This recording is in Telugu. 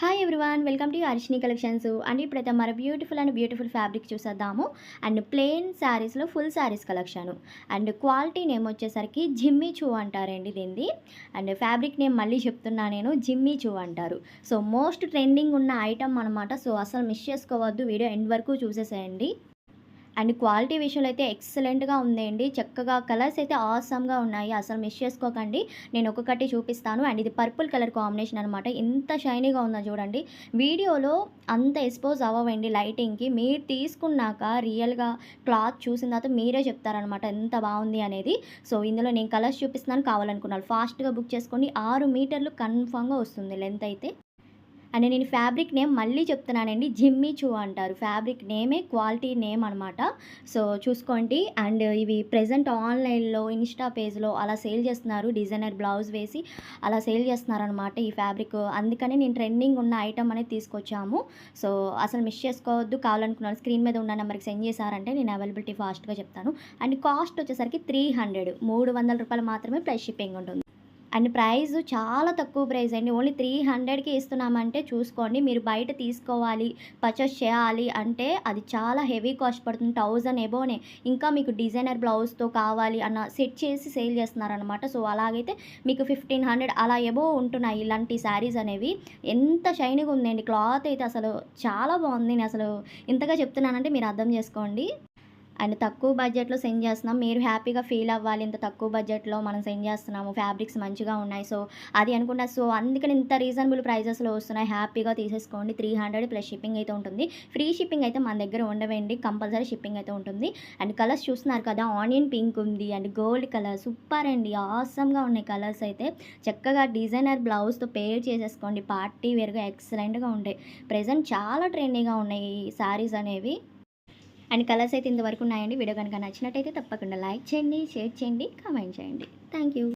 Hi everyone, welcome to Harshini collections. And ఇప్పుడైతే మన బ్యూటిఫుల్ ఫ్యాబ్రిక్ చూసేద్దాము. అండ్ ప్లెయిన్ శారీస్లో full saris collection. And quality name వచ్చేసరికి జిమ్మీ చూ అంటారండి దీన్ని. అండ్ ఫ్యాబ్రిక్ నేమ్ మళ్ళీ చెప్తున్నా నేను, జిమ్మీ చూ అంటారు. సో మోస్ట్ ట్రెండింగ్ ఉన్న ఐటమ్ అనమాట. సో అసలు మిస్ చేసుకోవద్దు, వీడియో ఎండ్ వరకు చూసేసేయండి. అండ్ క్వాలిటీ విషయంలో అయితే ఎక్సలెంట్గా ఉందండి. చక్కగా కలర్స్ అయితే ఆసమ్గా ఉన్నాయి, అసలు మిస్ చేసుకోకండి. నేను ఒక్కొక్కటి చూపిస్తాను. అండ్ ఇది పర్పుల్ కలర్ కాంబినేషన్ అనమాట. ఎంత షైనీగా ఉందో చూడండి. వీడియోలో అంత ఎక్స్పోజ్ అవ్వండి లైటింగ్కి. మీరు తీసుకున్నాక రియల్గా క్లాత్ చూసిన తర్వాత మీరే చెప్తారనమాట ఎంత బాగుంది అనేది. సో ఇందులో నేను కలర్స్ చూపిస్తున్నాను, కావాలనుకున్నాను ఫాస్ట్గా బుక్ చేసుకోండి. 6 మీటర్లు కన్ఫామ్గా వస్తుంది లెంత్ అయితే. అండ్ నేను ఫ్యాబ్రిక్ నేమ్ మళ్ళీ చెప్తున్నానండి, జిమ్మీ చూ అంటారు. ఫ్యాబ్రిక్ నేమే క్వాలిటీ నేమ్ అనమాట. సో చూసుకోండి. అండ్ ఇవి ప్రెజెంట్ ఆన్లైన్లో ఇన్స్టా పేజ్లో అలా సేల్ చేస్తున్నారు. డిజైనర్ బ్లౌజ్ వేసి అలా సేల్ చేస్తున్నారనమాట ఈ ఫ్యాబ్రిక్. అందుకని నేను ట్రెండింగ్ ఉన్న ఐటమ్ అనేది తీసుకొచ్చాము. సో అసలు మిస్ చేసుకోవద్దు. కావాలనుకున్నాను స్క్రీన్ మీద ఉన్న నెంబర్కి సెండ్ చేశారంటే నేను అవైలబిలిటీ ఫాస్ట్గా చెప్తాను. అండ్ కాస్ట్ వచ్చేసరికి 300 రూపాయలు మాత్రమే ప్లస్ షిప్పింగ్ ఉంటుంది. అండ్ ప్రైస్ చాలా తక్కువ ప్రైస్ అండి. ఓన్లీ 300కి ఇస్తున్నామంటే చూసుకోండి. మీరు బయట తీసుకోవాలి, పర్చేస్ చేయాలి అంటే అది చాలా హెవీ కాస్ట్ పడుతుంది. 1000 ఎబోనే. ఇంకా మీకు డిజైనర్ బ్లౌజ్తో కావాలి అన్న సెట్ చేసి సేల్ చేస్తున్నారనమాట. సో అలాగైతే మీకు 1500 అలా ఎబో ఉంటున్నాయి ఇలాంటి శారీస్ అనేవి. ఎంత షైనింగ్ ఉందండి క్లాత్ అయితే, అసలు చాలా బాగుంది. నేను అసలు ఇంతగా చెప్తున్నానంటే మీరు అర్థం చేసుకోండి. అండ్ తక్కువ బడ్జెట్‌లో సెండ్ చేస్తున్నాం. మీరు హ్యాపీగా ఫీల్ అవ్వాలి. ఇంత తక్కువ బడ్జెట్‌లో మనం సెండ్ చేస్తున్నాము. ఫ్యాబ్రిక్స్ మంచిగా ఉన్నాయి. సో అది అనుకున్న, సో అందుకని ఇంత రీజనబుల్ ప్రైజెస్‌లో వస్తున్నాయి. హ్యాపీగా తీసేసుకోండి. 300 ప్లస్ షిప్పింగ్ అయితే ఉంటుంది. ఫ్రీ షిప్పింగ్ అయితే మన దగ్గర ఉండవండి. కంపల్సరీ షిప్పింగ్ అయితే ఉంటుంది. అండ్ కలర్స్ చూస్తున్నారు కదా, ఆనియన్ పింక్ ఉంది అండ్ గోల్డ్ కలర్ సూపర్ అండి. ఆసమ్‌గా ఉన్నాయి కలర్స్ అయితే. చక్కగా డిజైనర్ బ్లౌజ్‌తో పేర్ చేసేసుకోండి. పార్టీ వేర్‌గా ఎక్సలెంట్‌గా ఉంటాయి. ప్రెజెంట్ చాలా ట్రెండీగా ఉన్నాయి ఈ శారీస్ అనేవి. అండ్ కలర్స్ అయితే ఇంతవరకు ఉన్నాయండి. వీడియో కనుక నచ్చినట్టయితే తప్పకుండా లైక్ చేయండి, షేర్ చేయండి, కామెంట్ చేయండి. Thank you.